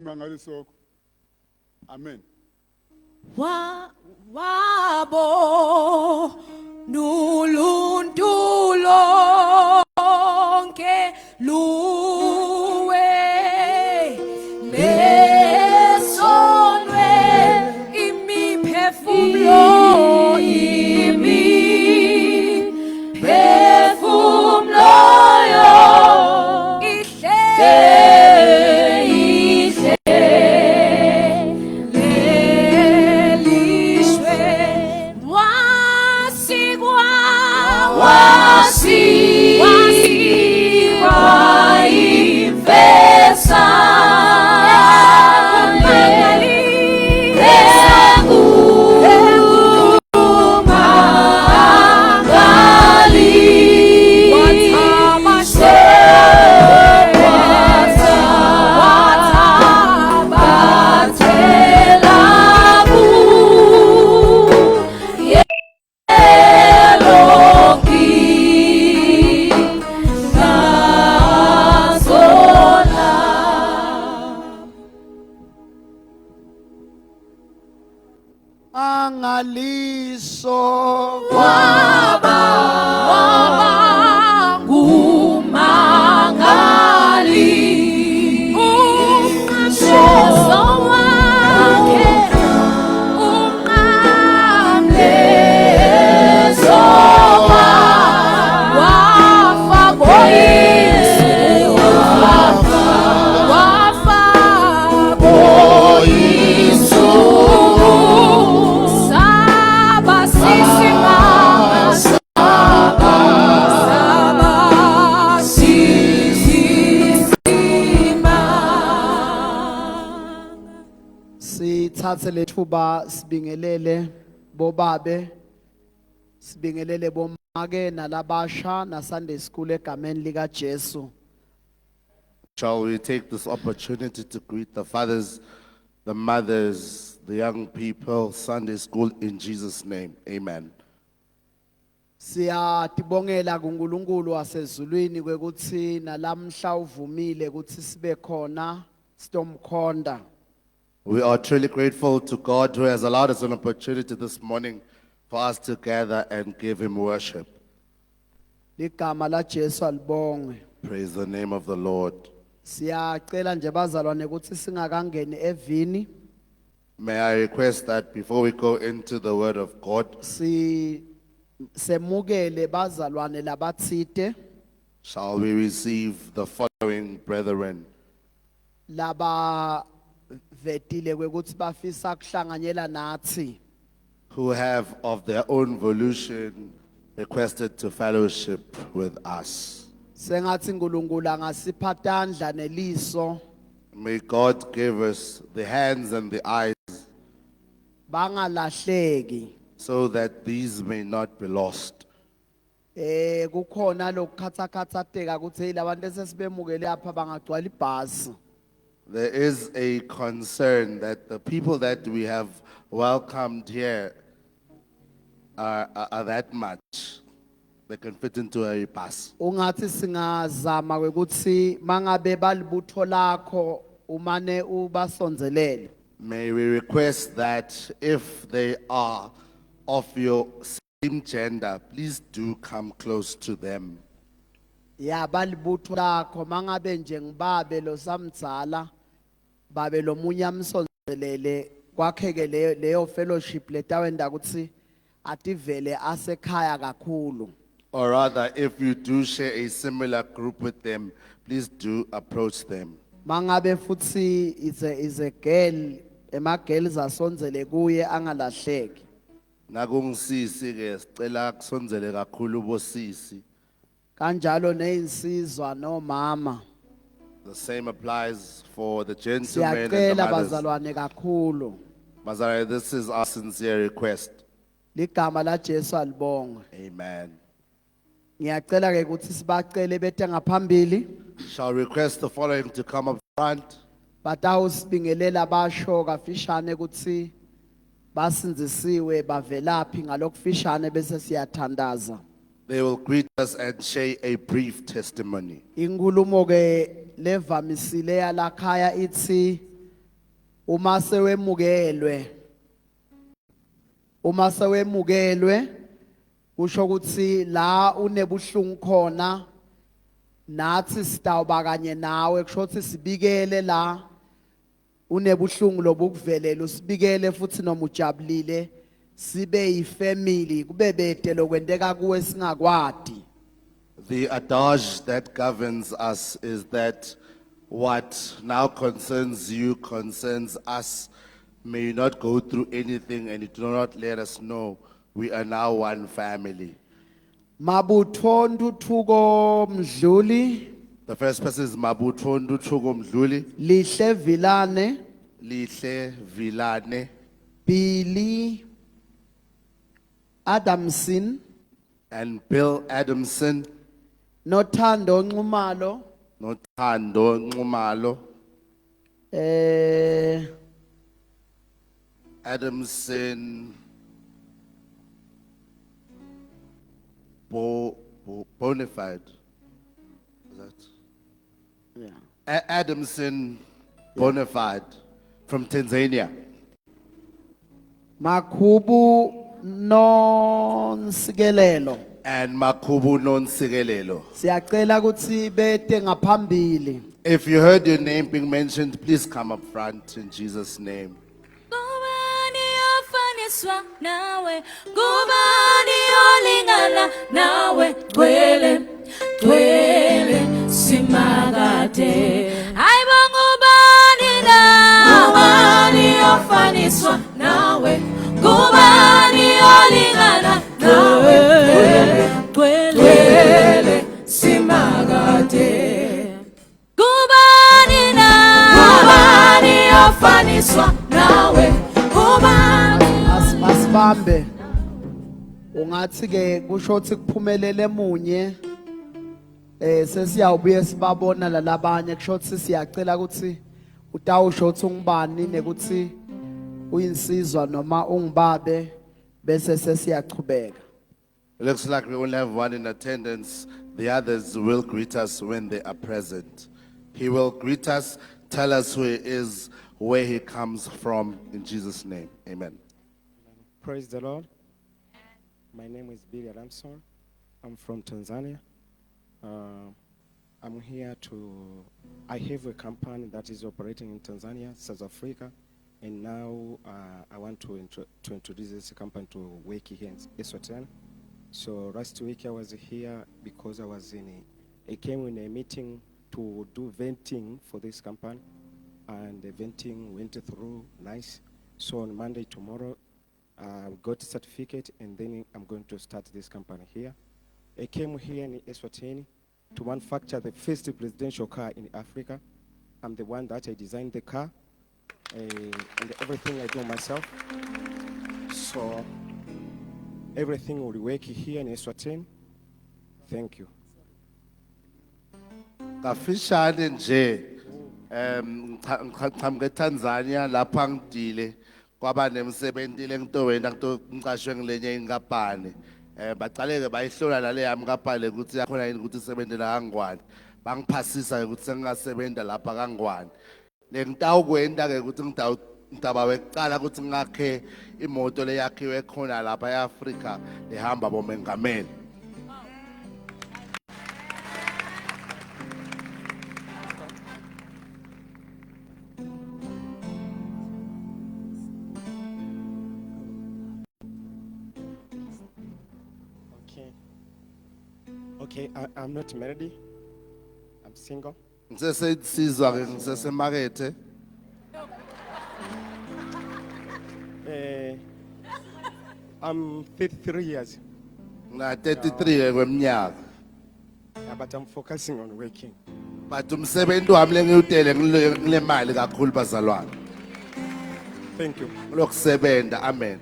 mangalisoko. Amen. Wabo nuluntu lonke luwe lesonwe imiphefumulo yo angaliso waba ngumangali umqashiso wakhe umqamlezo wafa boyise wafa boyise sithathe lethuba sibingelele bobabe sibingelele bomake nalabasha na Sunday school egameni lika Jesu. Shall we take this opportunity to greet the fathers, the mothers, the young people, Sunday school in Jesus' name. Amen. Siyatibongela kuNkulunkulu wasezulwini kwekuthi nalamhla uvumile ukuthi sibe khona sitomkhonda. We are truly grateful to God who has allowed us an opportunity this morning for us to gather and give him worship. Ligama la Jesu alibongwe. Praise the name of the Lord. Siyacela nje bazalwane ukuthi singakangeni evini May I request that before we go into the word of God, semukele bazalwane labatsite shall we receive the following brethren laba vetile kwekuthi bafisa kuhlanganyela nathi who have of their own volition requested to fellowship with us. sengathi uNkulunkulu angasiphatandla neliso May God give us the hands and the eyes bangalahleki so that these may not be lost. kukhona lokukhathakhathateka ukuthi labantu esesibemukele apha bangagcwala ibhasi. There is a concern that the people that we have welcomed here are that much. They can fit into a bus. Ungathi singazama ukuthi mangabe balibutho lakho umane ubasonzelele. May we request that if they are of your same gender, please do come close to them. Ya balibutho lakho mangabe nje ngibabe lo samdzala babe lo munye amsonzelele kwakheke leyo fellowship letawenda ukuthi ativele asekhaya kakhulu. Or rather, if you do share a similar group with them, please do approach them. Mangabe futhi is a girl emagirls asonzele kuye angalahleki. Nakungsisi ke sicela kusonzele kakhulu bosisi. Kanjalo neinsizwa no mama. The same applies for the gentlemen and the Siyacela mothers. bazalwane kakhulu. Mazara, this is our sincere request. Ligama la Jesu alibongwe. Amen. Ngiyacela ke ukuthi sibacele bethe ngaphambili Shall request the following to come up front. batawusibingelela basho kafishane ukuthi basinzisiwe bavelaphi ngalokufishane bese siyathandaza. They will greet us and share a brief testimony. Inkulumo ke levamisile yalakhaya ithi uma sewemukelwe kusho ukuthi la unebuhlungu khona nathi sitawuba kanye nawe kusho ukuthi sibikele la unebuhlungu lobukuvelela usibikele futhi noma ujabulile sibe yifamily kube bede lokwenteka kuwe singakwadi. The adage that governs us is that what now concerns you concerns us. May you not go through anything and you do not let us know. We are now one family. Mabutho Ntuthuko Mdluli, The first person is Mabutho Ntuthuko Mdluli, Lihle Vilane, Lihle Vilane, Billy Adamson, and Bill Adamson, Nothando Nxumalo, Nothando Nxumalo, Adamson, Bonafide. Is that? yeah. Adamson Bonafide from Tanzania. Makubu Nonsigelelo. And Makubu Nonsigelelo. Siyacela ukuthi bete ngaphambili. If you heard your name being mentioned, please come up front in Jesus' name. Ngubani ofaniswa nawe, ngubani olingana nawe, gcwele, gcwele, simakade. Hayibo ngubani na, ngubani ofaniswa nawe, ngubani olingana nawe, gcwele, gcwele, simakade. Ngubani na, ngubani ofaniswa nawe, ngubani. Asibambe. Ungathi ke kusho ukuthi kuphumelele emunye sesiyawubuye sibabona lalabanye kusho ukuthi siyacela ukuthi utawusho ukuthi ungubani nekuthi uyinsizwa noma ungibabe bese sesiyachubeka. Looks like we only have one in attendance. The others will greet us when they are present. He will greet us, tell us who he is, where he comes from, in Jesus' name. Amen. Praise the Lord. My name is Billy Adamson. I'm from Tanzania. I'm here I have a company that is operating in Tanzania, South Africa, and now I want to introduce this company to work here in Eswatini. So last week I was here because I came in a meeting to do venting for this company, and the venting went through nice. So on Monday, tomorrow, I got a certificate, and then I'm going to start this company here. I came here in Eswatini to manufacture the first presidential car in Africa. I'm the one that I designed the car, and everything I do myself. So everything will work here in Eswatini. Thank you. Kafishane nje ngichamuke Tanzania lapha ngidile kwaba nemsebenzi lento wena ngicashwe ngilenye inkampani baqale ke bayihlola nale yami kaphale ukuthi yakhona yini ukuthi isebenzela kangwani bangiphasisa ukuthi sengingasebenza lapha kangwani le ngitawukwenda ke ukuthi ngidaba wekuqala ukuthi ngakhe imoto leyakhiwe khona lapha eAfrika lehamba bomengameli. Okay, I'm not married. I'm single. Ngisesizwa ke ngisesemakethe. I'm 33 years, Na 33 kweminyaka. but I'm focusing on working. But umsebenzi wami lengiwutele ngile mali kakhulu bazalwane. Thank you. Lokusebenza, amen.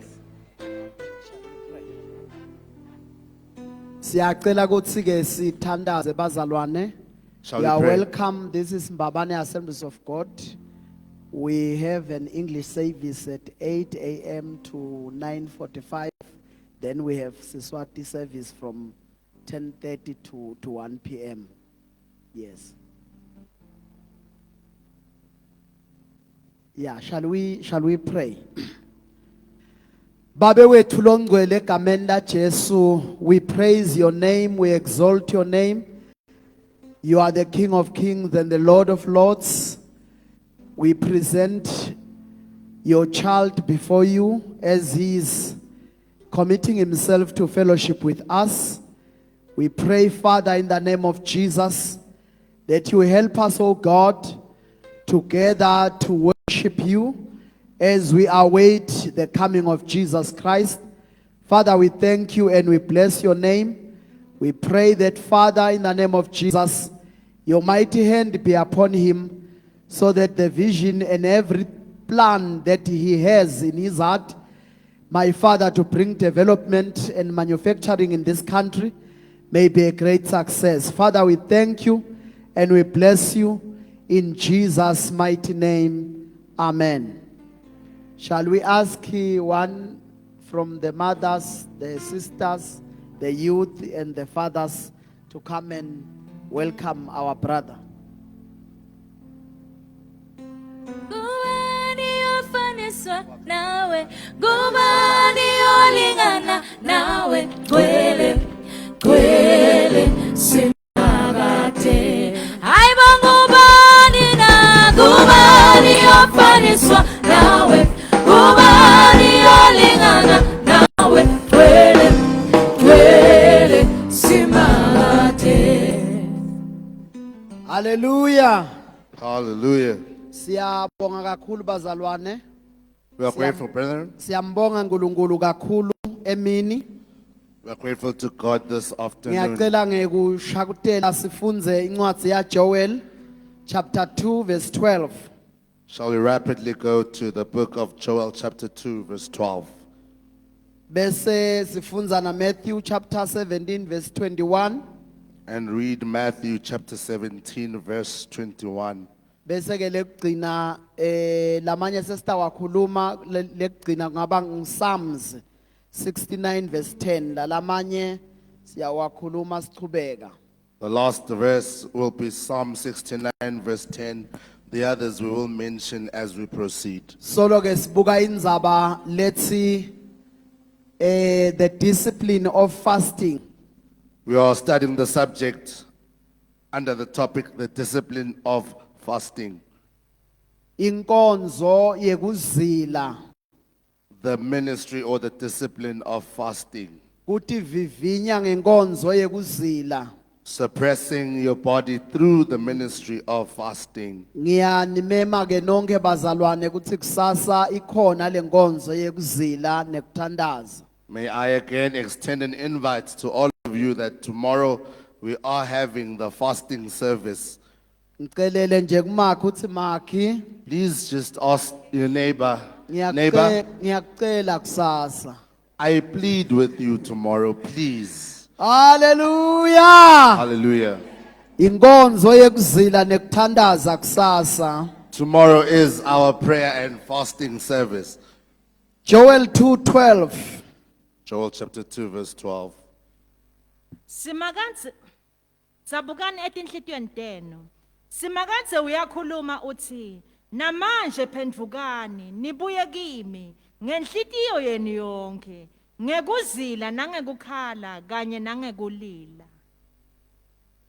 Siyacela ukuthi ke sithandaze bazalwane. Shall You we are pray? welcome. This is Mbabane Assemblies of God. We have an English service at 8 a.m. to 9:45. Then we have Siswati service from 10:30 to 1 p.m. Yes. Yeah, shall we pray? Babe wethu longcwele egameni laJesu, we praise your name, we exalt your name. You are the King of Kings and the Lord of Lords. We present your child before you as he is committing himself to fellowship with us. We pray, Father, in the name of Jesus, that you help us, oh God, together to worship you as we await the coming of Jesus Christ. Father, we thank you and we bless your name. We pray that, Father, in the name of Jesus, your mighty hand be upon him, so that the vision and every plan that he has in his heart, my Father, to bring development and manufacturing in this country, may be a great success. Father, we thank you and we bless you in Jesus' mighty name. Amen. Shall we ask one from the mothers, the sisters, the youth, and the fathers to come and welcome our brother? Gubani ofaniswa nawe, gubani olingana nawe, kwele, kwele, simagate. Aibo gubani na, gubani ofaniswa nawe, gubani olingana nawe, kwele, kwele, simagate. Hallelujah. Hallelujah. Siyabonga kakhulu bazalwane. We are grateful, brethren. Siyambonga uNkulunkulu kakhulu emini. We are grateful to God this afternoon. Ngiyacela ngekushakutela sifunze incwadi yaJoel chapter 2 verse 12. Shall we rapidly go to the book of Joel, chapter 2, verse 12? Bese sifunza na Matthew chapter 17 verse 21. And read Matthew, chapter 17, verse 21. Bese ke lekugcina lamanye sesitawakhuluma lekugcina kungaba ngiPsalms 69 verse 10. Lamanye siyawakhuluma sichubeka. The last verse will be Psalm 69, verse 10. The others we will mention as we proceed. Solo ke sibuka indzaba lethi the discipline of fasting. We are studying the subject under the topic, the discipline of fasting. Inkonzo yekuzila. The ministry or the discipline of fasting. Kuti vivinya ngenkonzo yekuzila. Suppressing your body through the ministry of fasting. Ngiyanimema ke nonke bazalwane ukuthi kusasa ikhona lenkonzo yekuzila nekuthandaza. May I again extend an invite to all of you that tomorrow we are having the fasting service. Ngicelele nje kumakhi uthi makhi Please just ask your neighbor, ngiyakucela kusasa. I plead with you tomorrow, please. Hallelujah. Hallelujah. Inkonzo yekuzila nekuthandaza kusasa. Tomorrow is our prayer and fasting service. Joel 2:12. Joel chapter 2, verse 12. Simakanze sabukani etinhlitweni tenu. Simakanze uyakhuluma uthi namanje phendvukani nibuye kimi ngenhlitiyo yenu yonke ngekuzila nangekukhala kanye nangekulila.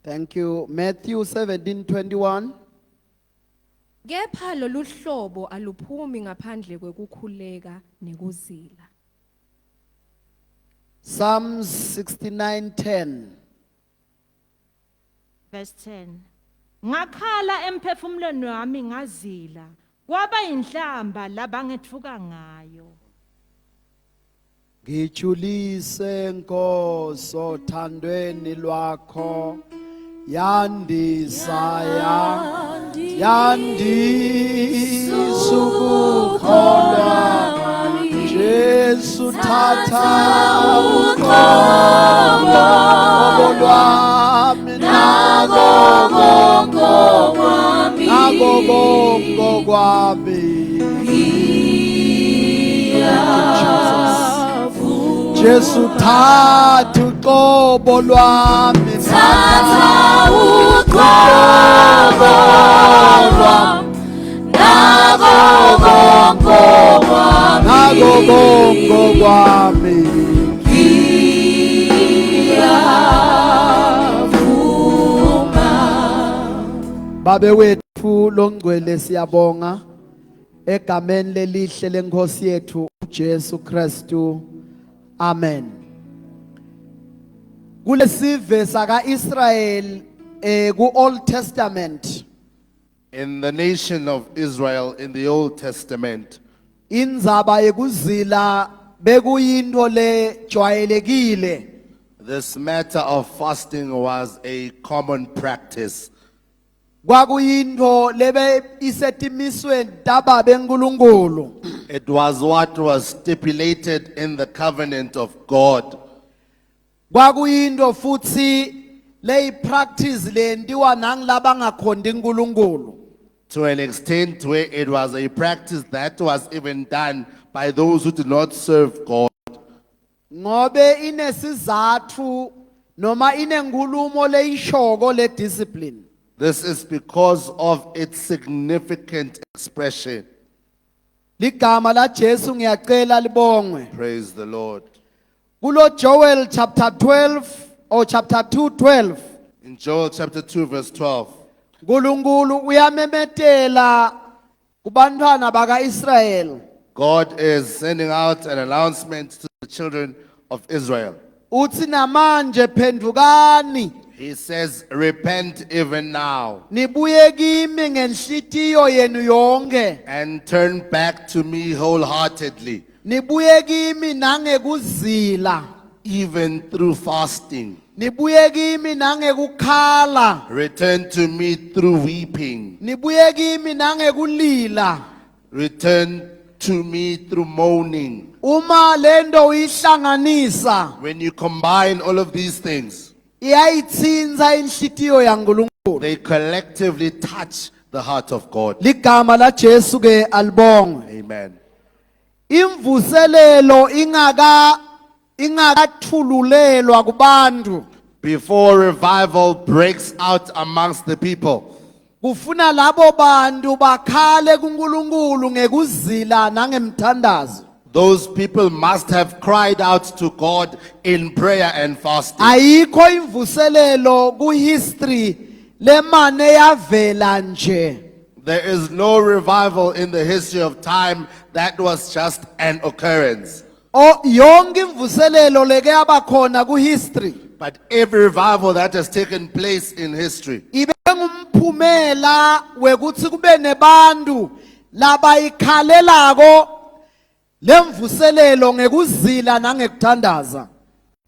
Thank you. Matthew 17:21. Kepha lolu hlobo aluphumi ngaphandle kwekukhuleka nekuzila. Psalms 69:10. Verse 10. Ngakhala emphefumulweni wami ngazila kwaba inhlamba labangetfuka ngayo. Ngijulise Nkosi thandweni lwakho yandisa ukukholwa Jesu thatha uqobo lwami nako bongo kwami. Jesu thatha uqobo lwami Thatha uqobo lwami nako konke nako kwami konke kwami Babe wethu longcwele siyabonga egameni lelihle lenkosi yethu uJesu Kristu. Amen. Kulesive saka Israel ku Old Testament In the nation of Israel in the Old Testament, indzaba yekuzila bekuyinto lejwayelekile. this matter of fasting was a common practice. Kwakuyinto lebe isetimisweni taba benkulunkulu. It was what was stipulated in the covenant of God. Kwakuyinto futhi leyi practice lentiwa nangilaba ngakhondi uNkulunkulu. To an extent where it was a practice that was even done by those who did not serve God. Ngobe inesizathu noma inenkulumo leyishoko le discipline. This is because of its significant expression. Ligama la Jesu ngiyacela libongwe. Praise the Lord. Kulo Joel chapter 12 or chapter 2:12. In Joel chapter 2 verse 12, uNkulunkulu uyamemetela kubantwana bakaIsrael. God is sending out an announcement to the children of Israel. Uthi namanje phendukani He says, repent even now nibuye kimi ngenhlitiyo yenu yonke. and turn back to me wholeheartedly, Nibuye kimi nangekuzila. even through fasting. Nibuye kimi nangekukhala. Return to me through weeping. Nibuye kimi nangekulila. Return to me through mourning. Uma lento uyihlanganisa When you combine all of these things, iyayitsinza inhlitiyo yaNkulunkulu. they collectively touch the heart of God. Ligama la Jesu ke alibongwe. Amen. Imvuselelo ingakathululelwa kubantu. Before revival breaks out amongst the people, Kufuna labo bantu bakhale kuNkulunkulu ngekuzila nangemthandazo. those people must have cried out to God in prayer and fasting. Ayikho imvuselelo kuhistory lemane yavela nje. There is no revival in the history of time that was just an occurrence. Yonke imvuselelo leke yabakhona kuhistory But every revival that has taken place in history ibe ngumphumela wekuthi kube nebantu labayikhalelako lemvuselelo ngekuzila nangekuthandaza.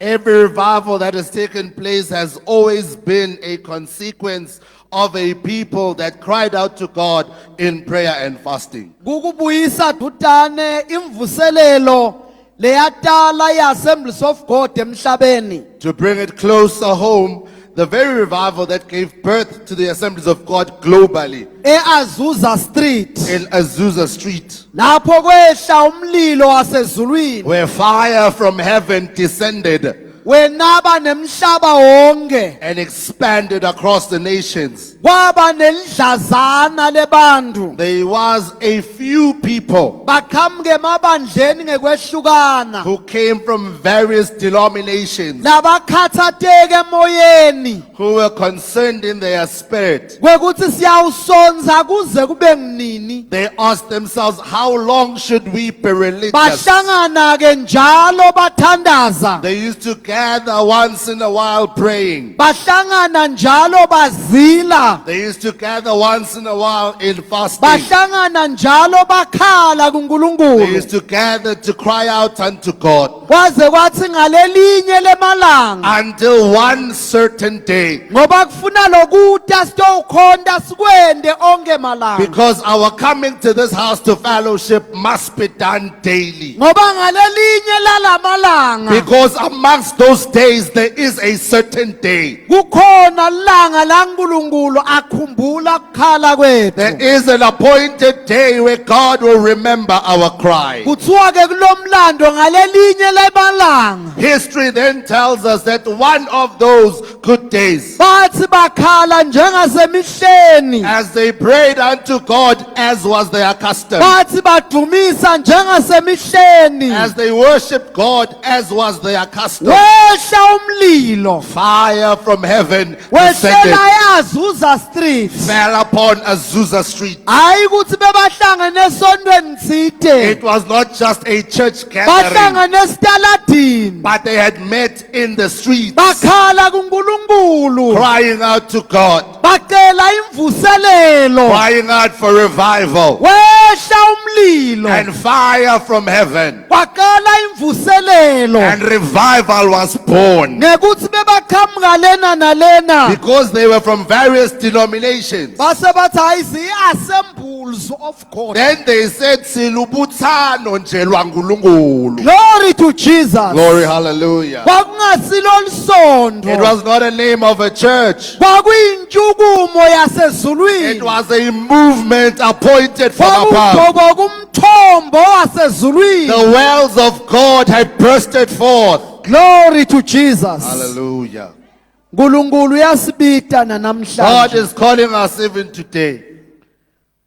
Every revival that has taken place has always been a consequence of a people that cried out to God in prayer and fasting. Kukubuyisa dutane imvuselelo leyatala ye-Assemblies of God emhlabeni. To bring it closer home, the very revival that gave birth to the Assemblies of God globally E-Azusa Street in Azusa Street, lapho kwehla umlilo wasezulwini where fire from heaven descended wenaba nemhlaba wonke. and expanded across the nations. Kwaba nelidlazana lebantu There was a few people baqhamuke emabandleni ngekwehlukana who came from various denominations labakhathateke emoyeni who were concerned in their spirit. kwekuthi siyawusonza kuze kube nginini. They asked themselves, how long should we be religious? Bahlangana ke njalo bathandaza. They used to gather once in a while praying. Bahlangana njalo bazila. They used to gather once in a while in fasting. Bahlangana njalo bakhala They kuNkulunkulu. used to gather to cry out unto God. Kwaze kwathi ngalelinye lemalanga Until one certain day, ngoba kufuna lokuta sitowukhonda sikwende onke malanga. because our coming to this house to fellowship must be done daily. Ngoba ngalelinye lalamalanga Because amongst those days there is a certain day. kukhona langa la nkulunkulu akhumbula kukhala There kwethu is an appointed day where God will remember our cry. kuthiwa ke kulomlando ngalelinye lemalanga History then tells us that one of those good days, bathi bakhala njengasemihleni as they prayed unto God as was their custom, bathi badumisa njengasemihleni as they worshipped God as was their custom, wehla umlilo fire from heaven wehlela descended, eAzusa street fell upon Azusa Street. hayi ukuthi bebahlangene esontweni It ngitsite was not just a church gathering, bahlangene esitaladini but they had met in the streets, bakhala kuNkulunkulu crying out to God, bacela imvuselelo crying out for revival wehla umlilo and fire from heaven. kwaqala imvuselelo And revival was born ngekuthi bebaqhamuka lena nalena because they were from various denominations. base bathi hayi ziyi-assembles of God. Then they said, Silubuthano nje lwaNkulunkulu. Glory to Jesus. Glory, hallelujah. Kwakungasilo lisondo It was not a name of a church. kwakuyintshukumo It yasezulwini was a movement appointed from above. kwakugqoko kumthombo wasezulwini. The wells of God had bursted forth. Glory to Jesus. Hallelujah. Nkulunkulu uyasibita God namhlanje is calling us even today.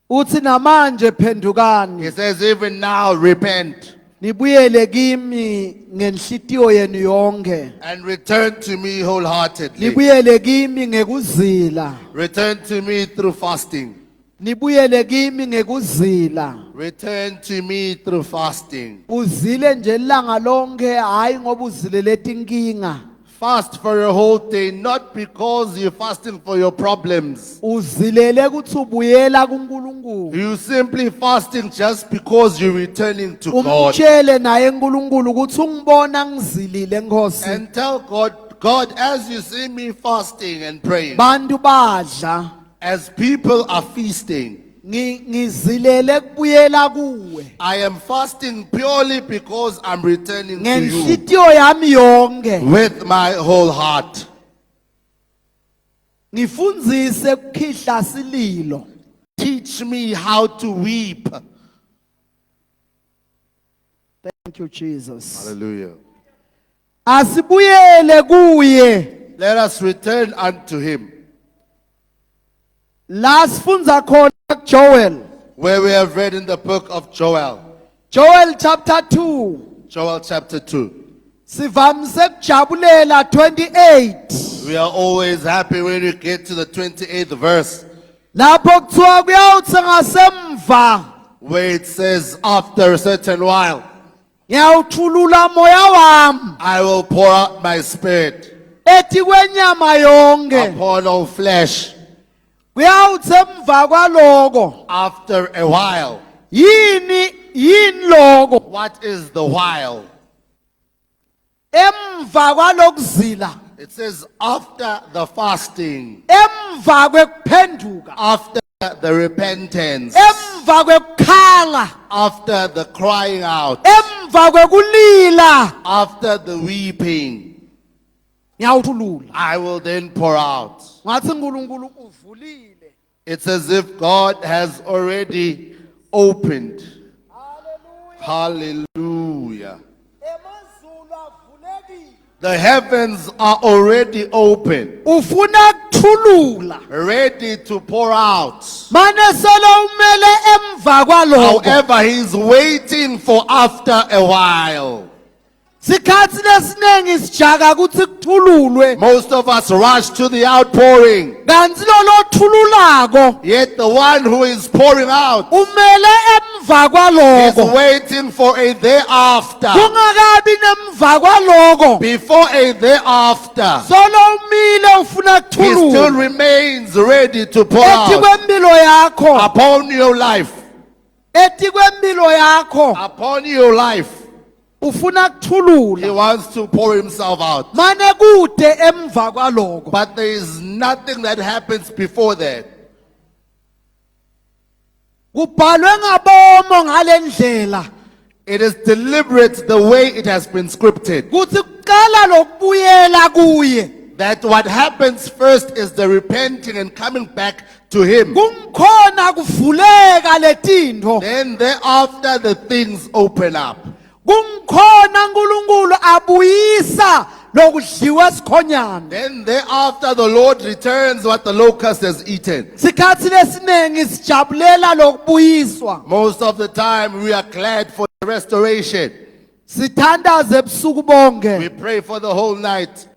uthi namanje phendukani He says, even now, repent nibuyele kimi ngenhlitiyo yenu yonke and return to me wholeheartedly. nibuyele kimi ngekuzila Return to me through fasting. nibuyele kimi ngekuzila Return to me through fasting. uzile nje ilanga lonke hayi ngoba uzilele tinkinga Fast for a whole day, not because you're fasting for your problems. uzilele ukuthi ubuyela kuNkulunkulu You simply fasting just because you're returning to God. umtshele naye uNkulunkulu ukuthi ungibona ngizilile Nkosi And tell God, God, as you see me fasting and praying, bantu badla as people are feasting, ngizilele kubuyela kuwe I am fasting purely because I'm returning to you ngenhlitiyo yami yonke with my whole heart. ngifundzise ukukhihla sililo Teach me how to weep. thank you Jesus Hallelujah. asibuyele kuye Let us return unto him, la sifundza khona Joel where we have read in the book of Joel, Joel chapter 2 Joel chapter 2. sivamise kujabulela 28 We are always happy when we get to the 28th verse, lapho kuthiwa kuyawuthi ngasemva where it says, after a certain while, ngiyawuthulula moya wami I will pour out my spirit ethi kwenyama yonke upon all flesh. kuyawuthi emva kwaloko After a while. yini loko What is the while? emva kwalokuzila It says, after the fasting, emva kwekuphenduka after the repentance, emva kwekukhala after the crying out, emva kwekulila after the weeping, ngiyawuthulula I will then pour out. ngathi uNkulunkulu uvulile It's as if God has already opened. Hallelujah. emazulu avulekile The heavens are already open, ufuna kuthulula ready to pour out. mane solo umele emva kwaloko However, he's waiting for after a while. sikhathi lesinengi sijaka ukuthi kuthululwe Most of us rush to the outpouring, kanti lo lothululako yet the one who is pouring out umele emva is kwaloko waiting for a thereafter. kungakabi nemva kwaloko Before a thereafter, solo umile ufuna he still kuthulula remains ready to pour ethi out kwempilo yakho upon your life. ethi kwempilo yakho Upon your life, ufuna he kuthulula wants to pour himself out. mane kude emva kwaloko But there is nothing that happens before that. kubhalwe ngabomo ngalendlela It is deliberate the way it has been scripted. kuthi liqala lokubuyela kuye. That what happens first is the repenting and coming back to Him. Kungikhona kuvuleka letintho. Then thereafter the things open up. Kungikhona uNkulunkulu abuyisa lokudliwa esikhonyana. Then thereafter the Lord returns what the locust has eaten. Sikhathi lesinengi sijabulela lokubuyiswa. Most of the time we are glad for the restoration. Sithandaze ebusuku We bonke. pray for the whole night.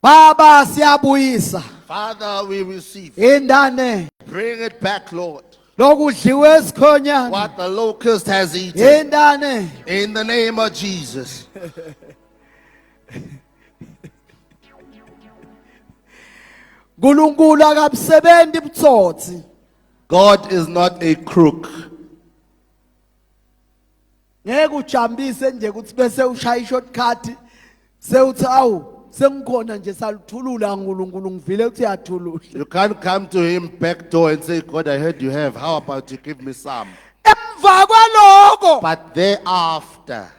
Baba siyabuyisa. Father, we receive. Indane Bring it back, Lord. lokudliwa esikhonyana. What the locust has eaten. Indane In the name of Jesus. uNkulunkulu akabusebenzi butsotsi. God is not a crook. Ngeke ujambise nje ukuthi bese ushaya ishortcut sewuthi awu sengikhona nje saluthulula uNkulunkulu ngivile ukuthi uyathulula. You can't come to Him back door and say, God, I heard you have. How about you give me some? Emva kwaloko But thereafter,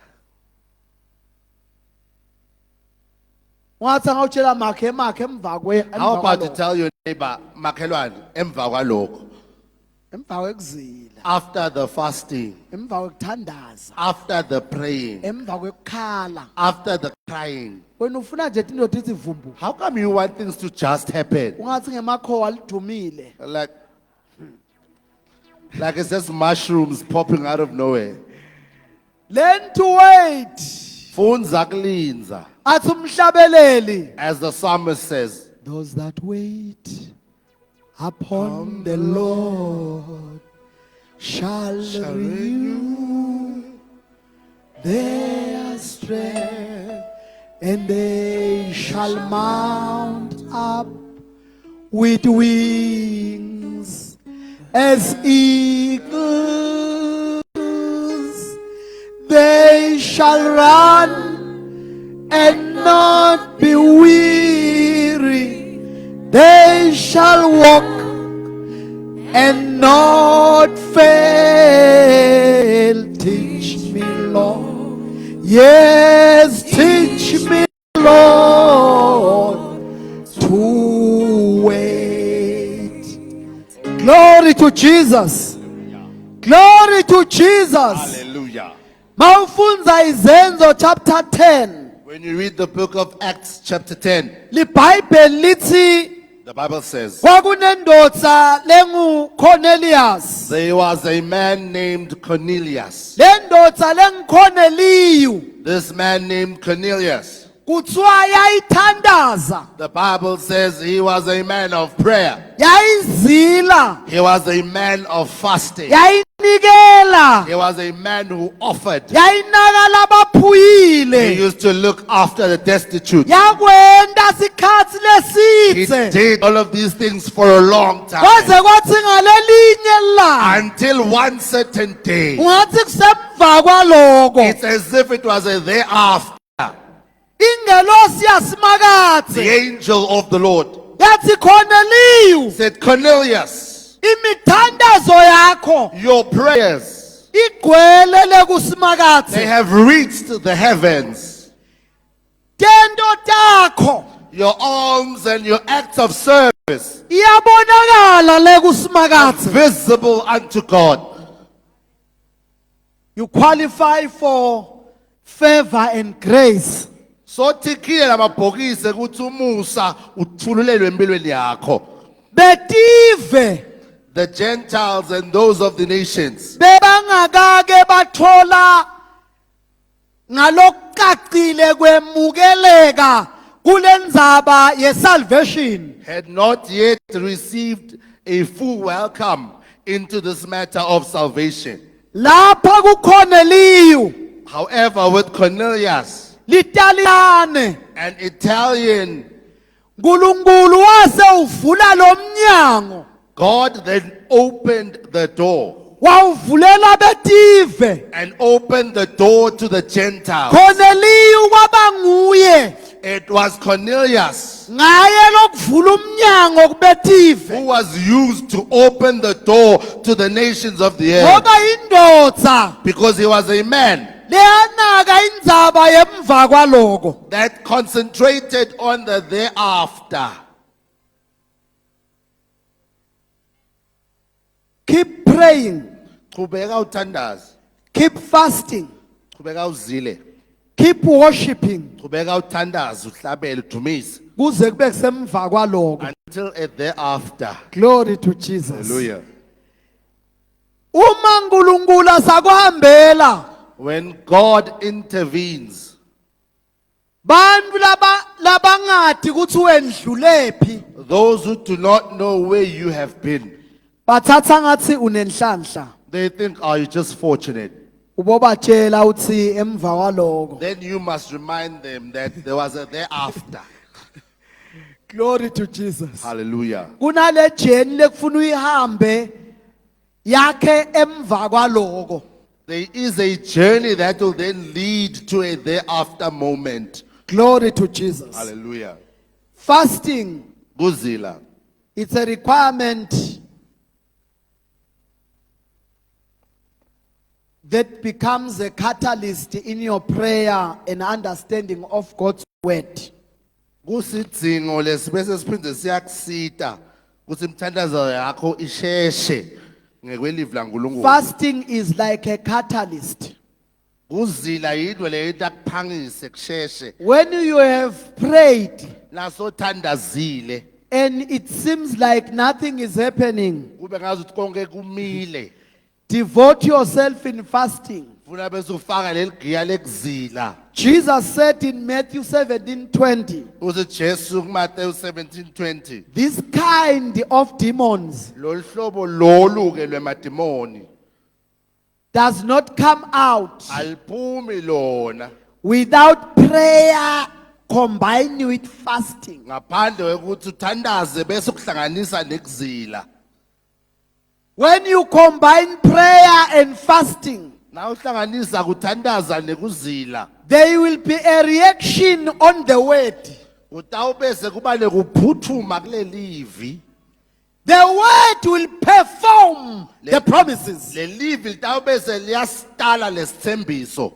wathi angawutshela makhe emva kwe how about you emva tell your neighbor, Makhelwane, emva kwalokho, kwekuzila, after the fasting, emva kwekuthandaza, after the praying, emva kwekukhala. after the crying, Wena ufuna nje into ithi vumbu. how come you want things to just happen? Ungathi ngemakhowa lidumile. Like it's just mushrooms popping out of nowhere. Learn to wait. Funza kulinza, Athi umhlabeleli. as the psalmist says. Those that wait upon the Lord shall renew their strength, and they shall mount up with wings as eagles. They shall run and not be weary. They shall walk and not fail. Teach me, Lord. Yes, teach me, Lord, to wait. Glory to Jesus. Glory to Jesus. Hallelujah. Mawufunza izenzo chapter 10. When you read the book of Acts chapter 10, LiBhayibheli lithi the Bible says, kwakunendoda lengu Cornelius. there was a man named Cornelius. Lendoda lenguCornelius This man named Cornelius, kuthiwa yayithandaza, the Bible says he was a man of prayer. yayizila, He was a man of fasting. yayinikela, He was a man who offered. yayinaka He labaphuyile, used to look after the destitute. yakwenda sikhathi He leside. did all of these things for a long time. Kwaze kwathi ngalelinye ilanga Until one certain day, ungathi kusemva kwaloko it's as if it was a thereafter. ingelosi The yasimakathe angel of the Lord yathi Cornelius, said, Cornelius, imithandazo yakho your prayers, igcwele they lekusimakathe, have reached the heavens. tento takho Your alms and your acts of service iyabonakala are lekusimakathe. visible unto God. You qualify for favor and grace. So tikhile lamabhokisi ukuthi umusa uthululelwe empilweni yakho. Betive The Gentiles and those of the nations, bebangakake bathola ngalokacile kwemukeleka kulendzaba yesalvation. had not yet received a full welcome into this matter of salvation. Lapha kuCornelius However, with Cornelius, litaliyane an Italian, uNkulunkulu wase uvula lomnyango God then opened the door wawuvulela betive. and opened the door to the Gentiles. Cornelius kwaba nguye It was Cornelius ngaye lokuvula umnyango kubetive who was used to open the door to the nations of the earth, ngoba indoda because he was a man leyanaka indzaba yemva kwaloko. that concentrated on the thereafter. Keep praying, Qhubeka uthandaze, keep fasting, qhubeka uzile, keep worshiping qhubeka uthandaze, uhlabele, udumise kuze kube kusemva kwaloko. until a thereafter. Glory to Jesus. Hallelujah. Uma uNkulunkulu asakuhambela When God intervenes, bantu labangati ukuthi wendlulephi those who do not know where you have been, bathatha ngathi unenhlanhla. they think, are you just fortunate? Ubobatshela uthi emva kwaloko. Then you must remind them that there was a thereafter. Glory to Jesus. Hallelujah. Kunale journey lekufuna uyihambe yakhe emva kwaloko. There is a journey that will then lead to a thereafter moment. Glory to Jesus. Hallelujah. Fasting, Kuzila. it's a requirement that becomes a catalyst in your prayer and understanding of God's word. Kusidzingo lesibese siphinde siyakusita ukuthi imthandazo yakho isheshe ngekwelivi laNkulunkulu. Fasting is like a catalyst. Kuzila yinto le itakuphangise kusheshe. When you have prayed Naso thandazile and it seems like nothing is happening, kube ngazuthi konke kumile. devote yourself in fasting. Funa bese ufaka leli giya lekuzila. Jesus said in Matthew 17:20, Uthi Jesu kuMateyu 17:20. this kind of demons Lolu hlobo lolu ke lwemadimoni does not come out aliphumi lona without prayer combined with fasting. ngaphandle kokuthi uthandaze bese kuhlanganisa nekuzila. When you combine prayer and fasting, Na uhlanganisa kuthandaza nekuzila. there will be a reaction on the word. Utawubese kuba nekuphuthuma kulelivi. The word will perform the promises. Le livi litawubese liyastala lesithembiso.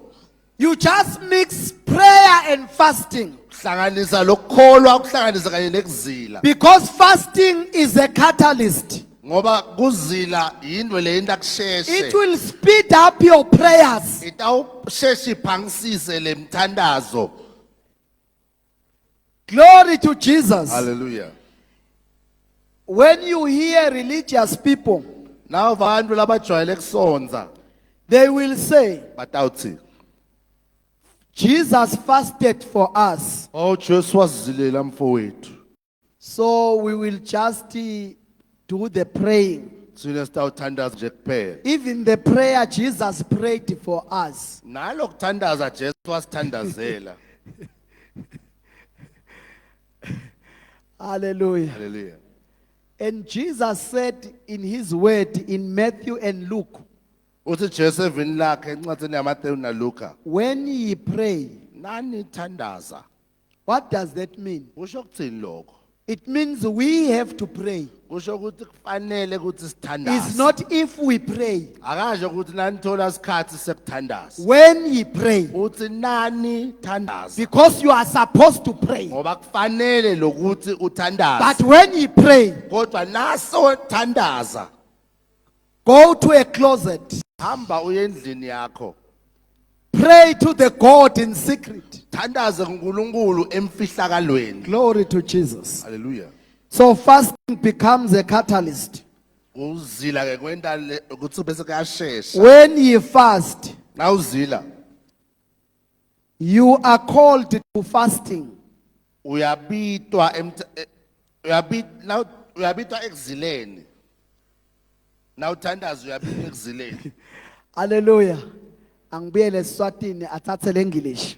You just mix prayer and fasting Hlanganisa lokholwa kuhlanganisa kanye nekuzila. because fasting is a catalyst. Ngoba kuzila yindwe le into It akusheshe. will speed up your prayers. Itawusheshe iphangisise le mthandazo. Glory to Jesus. Hallelujah. When you hear religious people, Now abantu labajwayele kusonza they will say, batawuthi, Jesus fasted for us, oh Jesu wasizilela mfowethu. so we will just do the praying. Sine sitawuthandaza nje kuphela. Even the prayer Jesus prayed for us. Nalo kuthandaza Jesu wasithandazela. Hallelujah. Hallelujah. And Jesus said in his word in Matthew and Luke, Uthi Jesu evini lakhe encwadini yaMateyu naLuka, when ye pray, nani thandaza. what does that mean? Kusho kuthini lokho? It means we have to pray. Kusho ukuthi kufanele ukuthi sithandaze. It's not if we pray. Akasho ukuthi nani thola isikhathi sekuthandaza. When ye pray. Uthi nani thandaza. Because you are supposed to pray. Ngoba kufanele lokuthi uthandaze. But when ye pray, Kodwa naso thandaza. go to a closet. Hamba uye endlini yakho. Pray to the God in secret. Thandaze kuNkulunkulu emfihlakalweni. Glory to Jesus. Hallelujah. So fasting becomes a catalyst. Uzila ke kwenta ukuthi bese kuyashesha. When ye fast, Na uzila you are called to fasting. uyabitwa uyabitwa ekuzileni. Na uthandaza uyabitwa ekuzileni. Hallelujah. Angibuyele eSwatini athathe leNglish.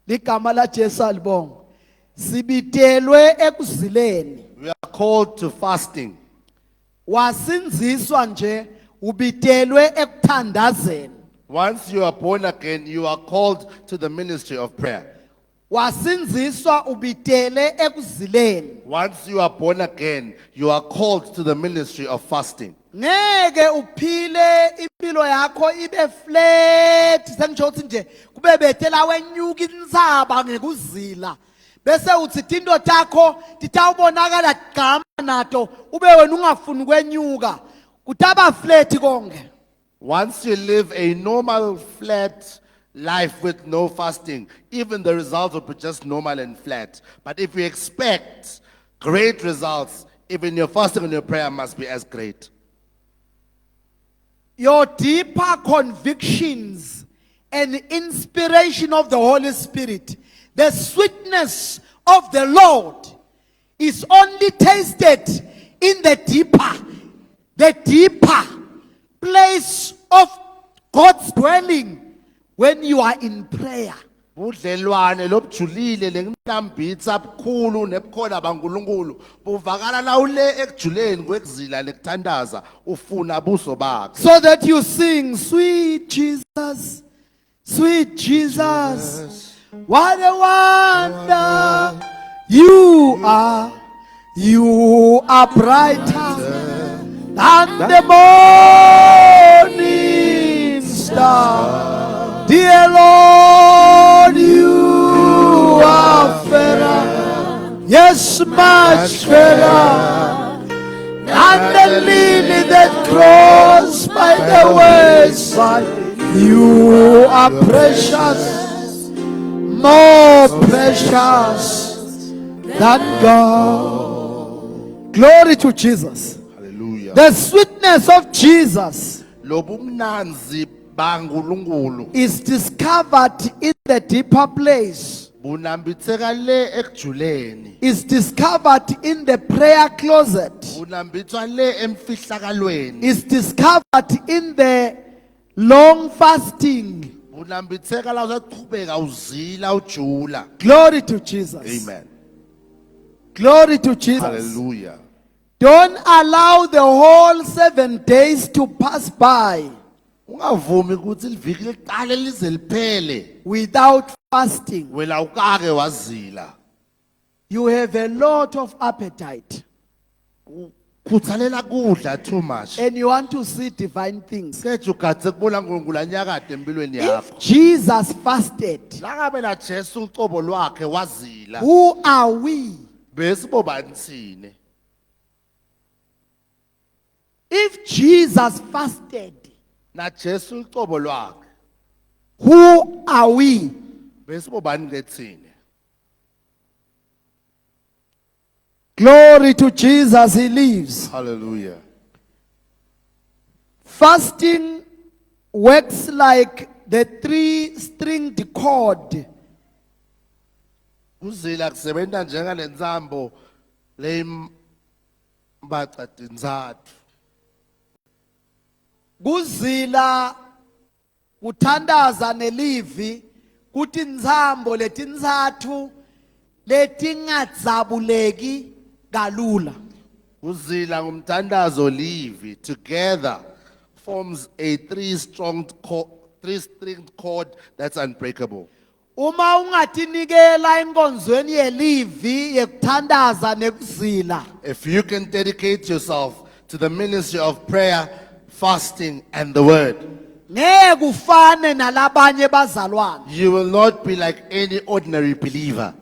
Ligama la Jesu alibonga. Sibitelwe ekuzileni. We are called to fasting. Wasinziswa nje ubitelwe ekuthandazeni. Once you are born again, you are called to the ministry of prayer. wasinziswa ubitele ekuzileni. Once you are born again, you are called to the ministry of fasting. Ngeke uphile impilo yakho ibe flat sengisho ukuthi nje kube betela wenyuka insaba ngekuzila bese uthi into takho titawubonakala gqama nato ube wena ungafuni kwenyuka kutaba flat konke. Once you live a normal, flat life with no fasting, even the results will be just normal and flat. But if you expect great results, even your fasting and your prayer must be as great. Your deeper convictions and inspiration of the Holy Spirit, the sweetness of the Lord is only tasted in the deeper place of God's dwelling when you are in prayer. Budlelwane lobujulile lenginambitsa bukhulu nebukhona baNkulunkulu buvakala la ule ekujuleni kwekuzila nekuthandaza ufuna buso bakhe. So that you sing, sweet Jesus, sweet Jesus, what a wonder you are brighter than the morning star. Dear Lord, you are fairer, yes, much fairer than the lily that grows by the wayside. You are precious, more precious than God. Glory to Jesus. Hallelujah. The sweetness of Jesus Lobumnanzi baNkulunkulu is discovered in the deeper place. bunambitseka le ekujuleni. Is discovered in the prayer closet. Bunambitswa le emfihlakalweni. Is discovered in the long fasting. Bunambitseka la usaqhubeka uzila ujula. Glory to Jesus. Amen. Glory to Jesus. Hallelujah. Don't allow the whole 7 days to pass by Ungavumi ukuthi liviki liqale lize liphele without fasting. wena ukake wazila. You have a lot of appetite Khuthalela kudla too much. and you want to see divine things. Kethi ugadze kubona uNkulunkulu anyakade empilweni If yakho. Jesus fasted, La ngabe na Jesu ucobo lwakhe wazila. who are we? Besibobani sine. If Jesus fasted, Na Jesu ucobo lwakhe. who are we? Besibobani lethine. Glory to Jesus, he lives. Hallelujah. Fasting works like the 3-stringed cord. Uzila kusebenza njengalensambo lembaca tinzathu. Kuzila kuthandaza nelivi kuti nzambo letinzathu letingadzabuleki kalula. Uzila ngumthandazo livi together forms a three-stringed cord that's unbreakable. Uma ungatinikela inkonzweni yelivi yekuthandaza nekuzila, If you can dedicate yourself to the ministry of prayer, fasting, and the word, ngeke ufane nalabanye bazalwane. you will not be like any ordinary believer.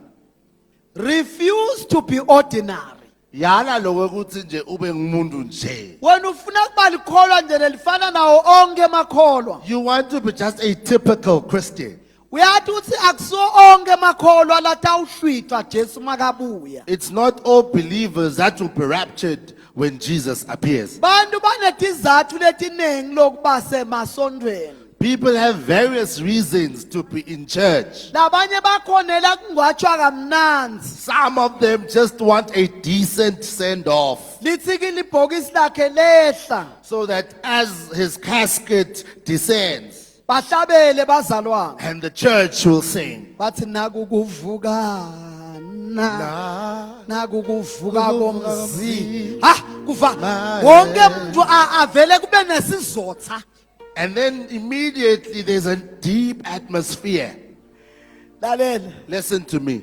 Refuse to be ordinary. Yala lokuthi nje ube ngumuntu nje. Wena ufuna kuba likholwa nje lelifana nawo onke emakholwa. You want to be just a typical Christian. Uyathi uthi akusiwo onke emakholwa latawuhlwitwa Jesu makabuya. It's not all believers that will be raptured when Jesus appears. Bantu banetizathu letinengi lokuba semasondweni. People have various reasons to be in church. Labanye bakhonela kungwatshwa kamnanzi. Some of them just want a decent send-off, Litsiki libhokisi lakhe lehla. so that as his casket descends, Bahlabele bazalwane. and the church will sing, Bathi nakukuvuka nakukuvuka komzimba. Ha kuva wonke umuntu avele kube nesizotha. and then immediately there's a deep atmosphere. lalela Listen to me.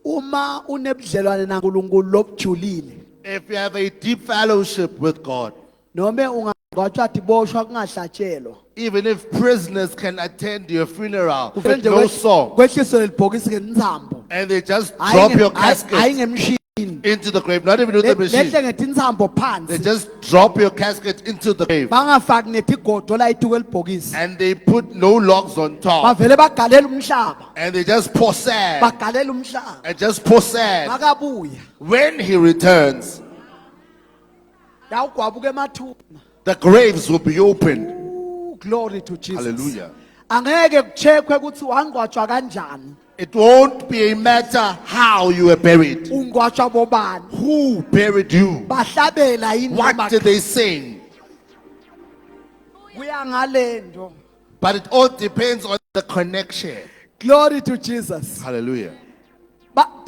uma unebudlelwane naNkulunkulu lobujulile If you have a deep fellowship with God, noma ungaqhathwa boshwa kungahlatshelwa even if prisoners can attend your funeral kuvele with nje no song, kwehliswe libhokisi ngenitsambo and they just drop your hayi casket ngemshini into the grave, not even with the machine. lehle ngetintsambo They phansi just drop your casket into the grave, bangafaki netigodo la ituke libhokisi and they put no logs on top, bavele bagalela umhlaba and they just pour sand, bagalela umhlaba and just pour sand. makabuya When he returns, dawugwabuka emathuna the graves will be opened. Ooh, glory to Jesus Hallelujah. angeke kucheckwe ukuthi wangcwatshwa kanjani It won't be a matter how you were buried, ungcwatshwa bobani who buried you, bahlabela yini what noma did they sing. kuya ngalendo But it all depends on the connection. glory to Jesus Hallelujah.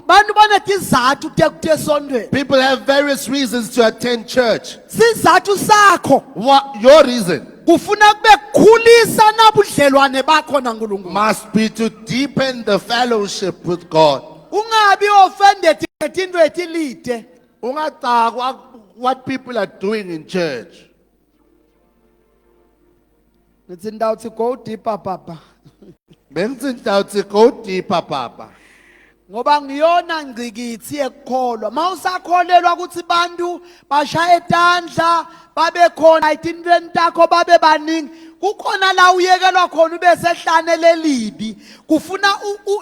bantu banetizathu tekuthi esondweni People have various reasons to attend church. sizathu sakho What your reason kufuna kube kukhulisa nabudlelwane bakho naNkulunkulu must be to deepen the fellowship with God. ungabi offended ngezinto etilide Ungatakwa what people are doing in church. nithi ndawuthi go deeper papa Bengithi go deeper, Papa. ngoba ngiyona ngcikithi ekukholwa mawusakholelwa ukuthi bantu bashaya etandla babe khona itintweni takho babe baningi kukhona la uyekelwa khona ube sehlane lelibi kufuna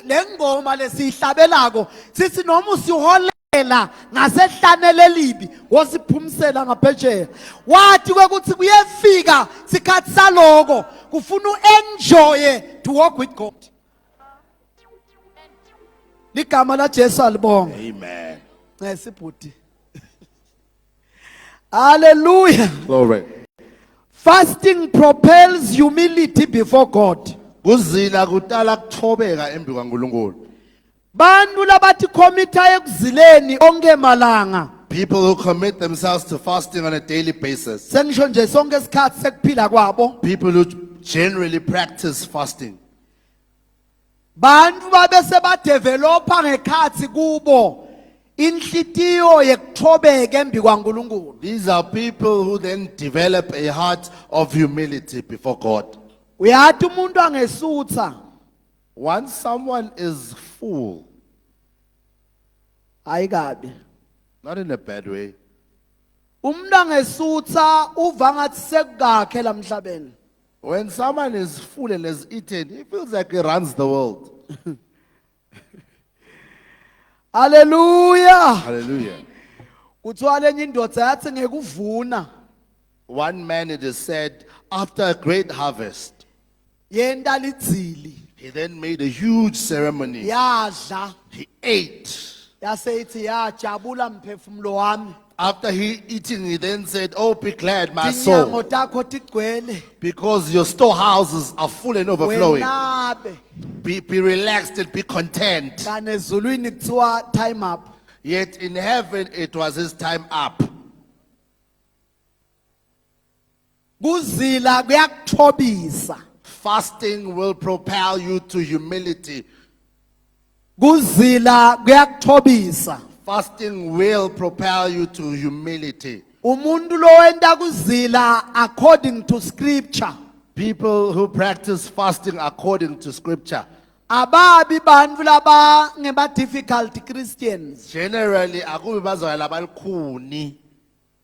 lengoma lesihlabelako sithi noma usiholela ngasehlane lelibi wosiphumisela ngaphetsheya wathi kwekuthi kuyefika sikhathi saloko kufuna uenjoye to walk with God ligama la Jesu alibonga Amen. ngesibhudi hallelujah Glory. fasting propels humility before God Kuzila kutala kuthobeka embi kwaNkulunkulu. bantu labathi commita ekuzileni onke malanga People who commit themselves to fasting on a daily basis. sengisho nje sonke isikhathi sekuphila kwabo People who generally practice fasting. bantu babese badevelopa ngekhathi kubo inhlitiyo yekuthobeka embi kwaNkulunkulu These are people who then develop a heart of humility before God. uyathi umuntu angesutha Once someone is full, ayikabi not in a bad way, umuntu angesutha uva ngathi sekukakhe lamhlabeni when someone is full and has eaten, he feels like he runs the world. haleluya Hallelujah. kuthiwa lenye indoda yathi ngekuvuna One man, it is said, after a great harvest, yenta lidzili he then made a huge ceremony. yadla He ate. yaseyithi yajabula mphefumulo wami After he eating, he then said, "Oh, be glad, my soul, tinyango takho tigcwele because your storehouses are full and overflowing. wenabe Be relaxed and be content." kane ezulwini kuthiwa time up Yet in heaven, it was his time up. kuzila kuyakuthobisa Fasting will propel you to humility. kuzila kuyakuthobisa Fasting will propel you to humility. umuntu lowenta kuzila according to scripture People who practice fasting according to scripture, ababi bantu laba ngeba difficult Christians generally, akubi bazalwane abalukhuni.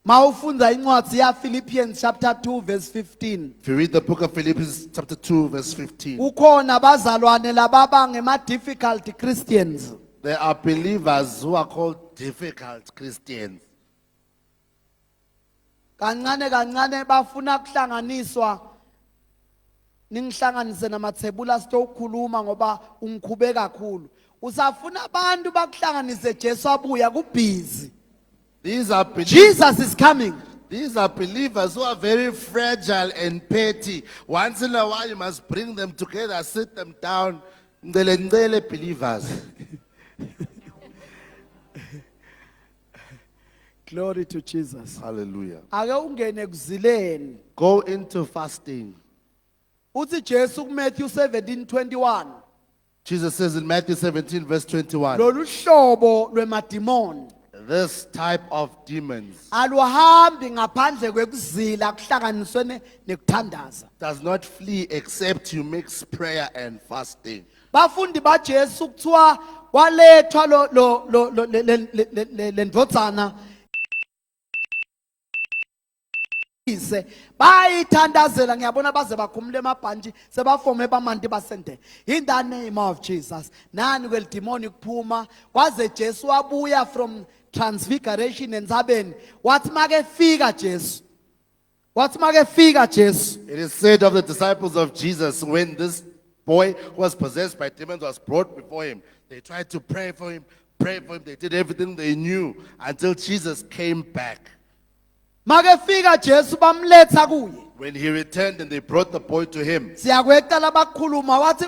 mawufunda incwadi ya Philippians chapter 2 verse 15 If you read the book of Philippians chapter 2 verse 15, kukhona bazalwane lababa ngema difficult Christians there are believers who are called difficult Christians. kancane kancane bafuna kuhlanganiswa ningihlanganise namathebula sitokhuluma ngoba ungikhube kakhulu usafuna abantu bakuhlanganise Jesu abuya kubhizi These are Jesus is coming These are believers who are very fragile and petty. Once in a while, you must bring them together, sit them down. Ndele believers. glory to Jesus Hallelujah. ake ungene kuzileni Go into fasting. uthi Jesu kuMatthew 17:21 Jesus says in Matthew 17 verse 21, lolu hlobo lwemadimoni this type of demons aluhambi ngaphandle kwekuzila kuhlanganiswe nekuthandaza. does not flee except you mix prayer and fasting. Bafundi baJesu kuthiwa walethwa lendvodzana ise bayithandazela ngiyabona baze bakhumule emabhantshi sebafome bamanti basende in the name of Jesus. Nani kweldemoni kuphuma kwaze Jesu wabuya from transfiguration entsabeni wathi make fika Jesu, wathi make fika Jesu. It is said of the disciples of Jesus, when this boy who was possessed by demons was brought before him, they tried to pray for him, they did everything they knew until Jesus came back. Make fika Jesu bamletha kuye. When he returned and they brought the boy to him, Siyakwetala bakhuluma wathi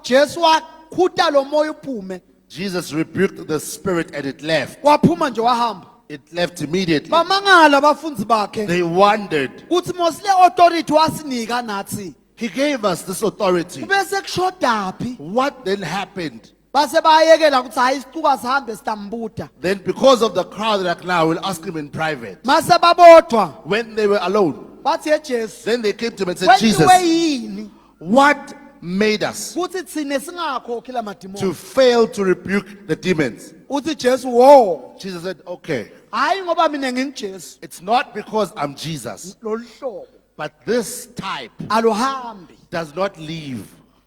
Jesu wakhuta lo moya uphume. Jesus rebuked the spirit and it left. Waphuma nje wahamba. It left immediately. Bamangala abafunzi bakhe. They wondered. Uthi mosle authority wasinika nathi. He gave us this authority. Bese kushodaphi? What then happened? Base bayekela ukuthi hayi isicuka sihambe sitambuta. Then because of the crowd, like now, we'll ask him in private. Mase babodwa When they were alone, bathi eJesu. then they came to him and said, Kwenziwe Jesus, yini what made us kuthi thine singakhokhi la madimoni? to fail to rebuke the demons? Uthi Jesu wo. Jesus said, okay, Hayi ngoba mina nginguJesu. it's not because I'm Jesus, Lolu hlobo but this type aluhambi does not leave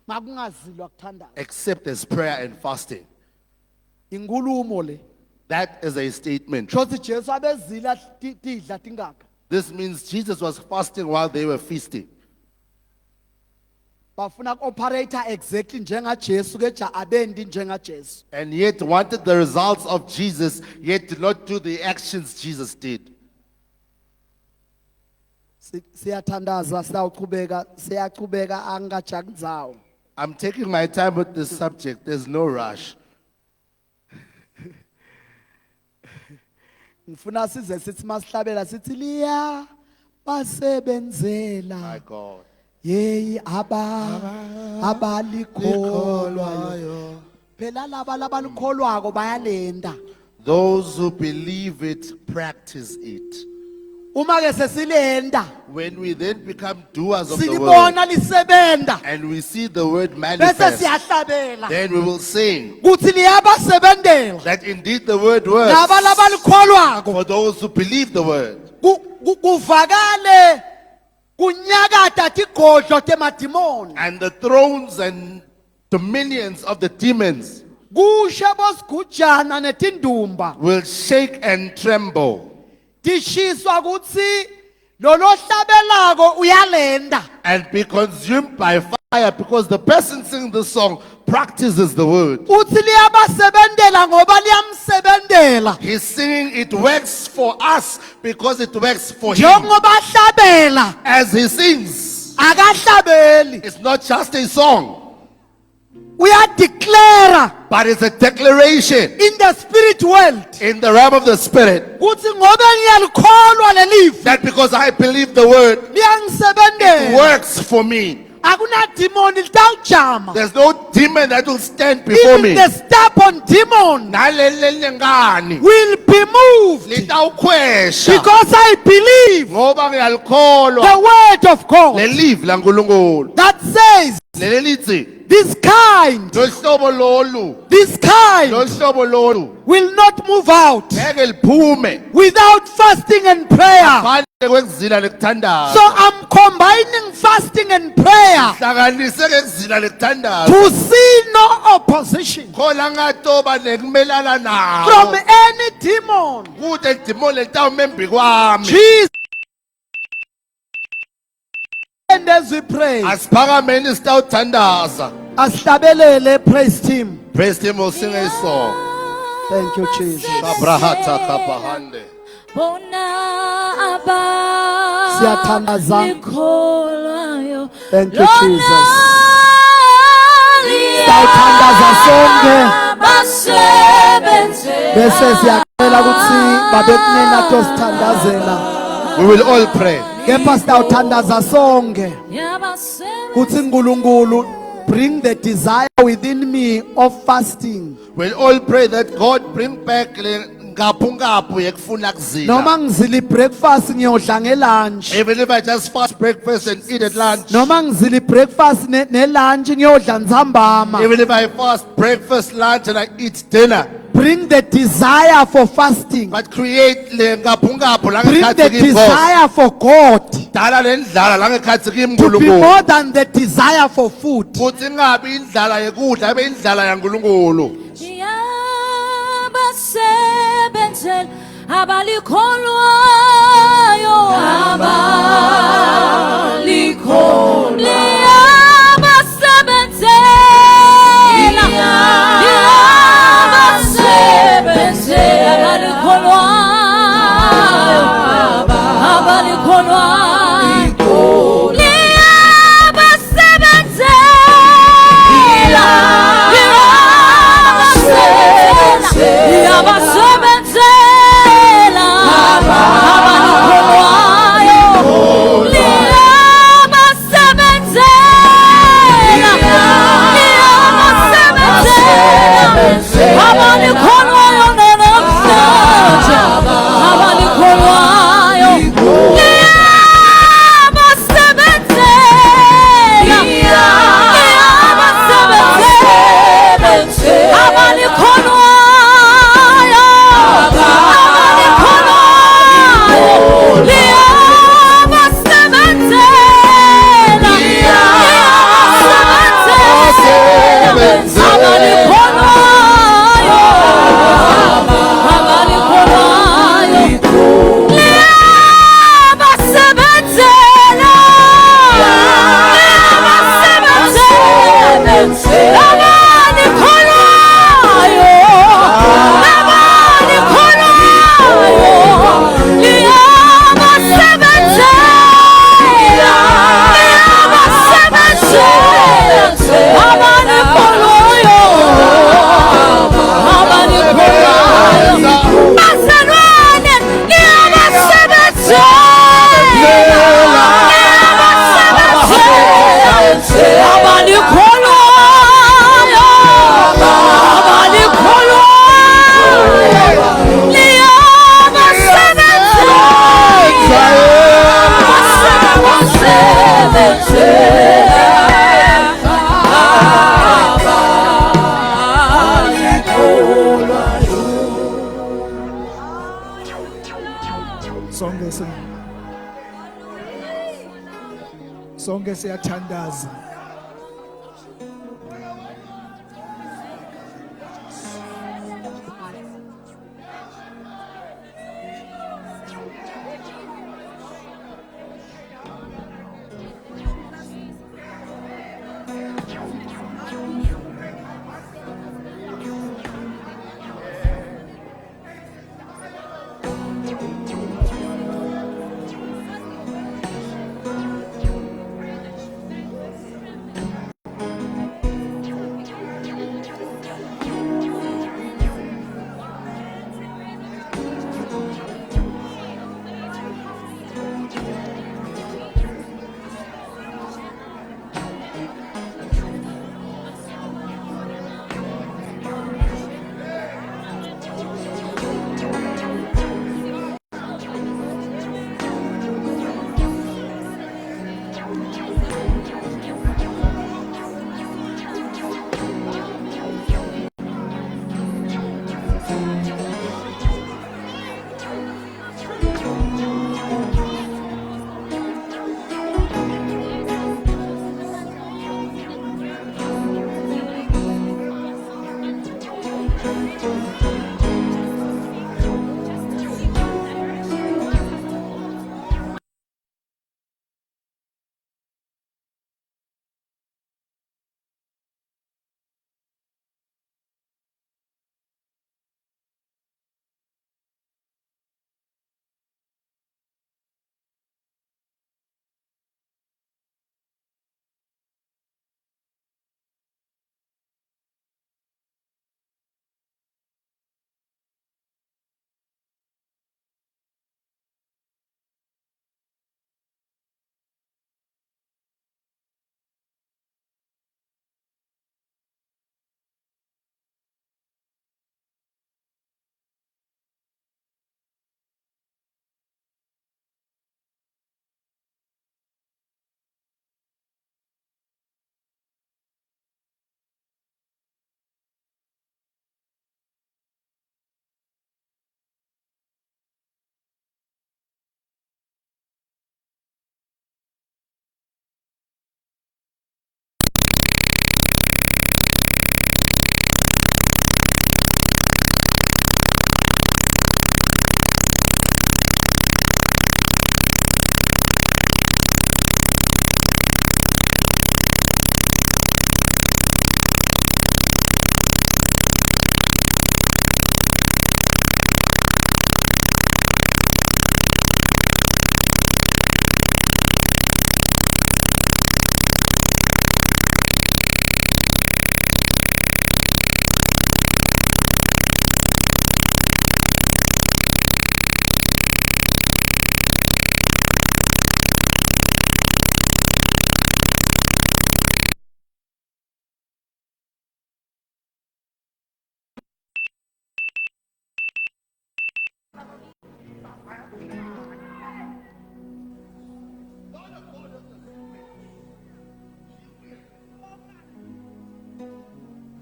makungazilwa kuthandaza. except as prayer and fasting. Inkulumo le. That is a statement. Shothi Jesu abezila tidla tingaka. This means Jesus was fasting while they were feasting. Bafuna operator exactly njenga Jesu ke abendi njenga Jesu. And yet wanted the results of Jesus, yet did not do the actions Jesus did. Siyathandaza siyaqhubeka angajagudzawo. I'm taking my time with this subject. There's no rush. Ngifuna size sithi masihlabela sithi liya basebenzela. My God. Yeyi abalikholwayo. Phela laba labalikholwako bayalenda. Those who believe it, practice it. Uma ke sesilenda When we then become doers of the word, silibona lisebenda and we see the word bese manifest, siyahlabela then we will sing kuthi liyabasebendela that indeed the word works laba labalikholwako. for those who believe the word. Kuvakale kunyakata tigodlo temadimoni. And the thrones and dominions of the demons Kushe bosigujana netindumba will shake and tremble tishiswa kutsi lolohlabelako uyalenda. and be consumed by fire, because the person singing the song practices the word. Uthi liyabasebendela ngoba liyamsebendela. He's singing it works for us because it works for him. Njengoba hlabela As he sings, akahlabeli it's not just a song, uyadeclare but it's a declaration in the spirit world in the realm of the spirit kuthi ngoba ngiyalikholwa lelifa that because I believe the word, it liyangisebendela. works for me. Akunadimoni litawujama. There's no demon that will stand before Even me. the stubborn demon Nalelelengani, will be moved litawukhwesha because I believe ngoba ngiyalikholwa the word of God lelivi laNkulunkulu that says leli lithi this kind lohlobo lolu will not move out ngeke liphume without fasting and prayer. ngaphandle kwekuzila lekuthandaza. So I'm combining fasting and prayer Hlanganise ke kuzila lekuthandaza to see no opposition khona ngatoba nekumelana from nawo any demon. kude idimoni litawumembi kwami. Jesus. And as we pray, Asiphakameni sitawuthandaza. asihlabelele praise team. Praise him, will sing a song. Thank you, Jesus. Kabrahata kapahande. Siyathandaza. Likholwayo. Thank you, Jesus. Lona Siyathandaza sonke. liyabasebenzela. Bese siyacela ukuthi babekunena tosithandazela. We will all pray. Kepha sitawuthandaza sonke Liyabasebenzela. kuthi uNkulunkulu bring the desire within me of fasting. We'll all pray that God bring back le ngaphu yekufuna kuzila. Noma ngizila breakfast ngiyodla ngelunch. Even if I just fast breakfast and eat at lunch. Noma ngizila breakfast ne lunch ngiyodla nzambama. Even if I fast breakfast, lunch and I eat dinner. Bring the desire for fasting. But create le ngaphu la Bring the desire for God dala le ndlala la ngekhathi to be kiMngulunkulu. more than the desire for food. Kuthi ingabi indlala yekudla ibe indlala yaNkulunkulu. Yabasebenzela abalikholwayo sonke siyathandaza.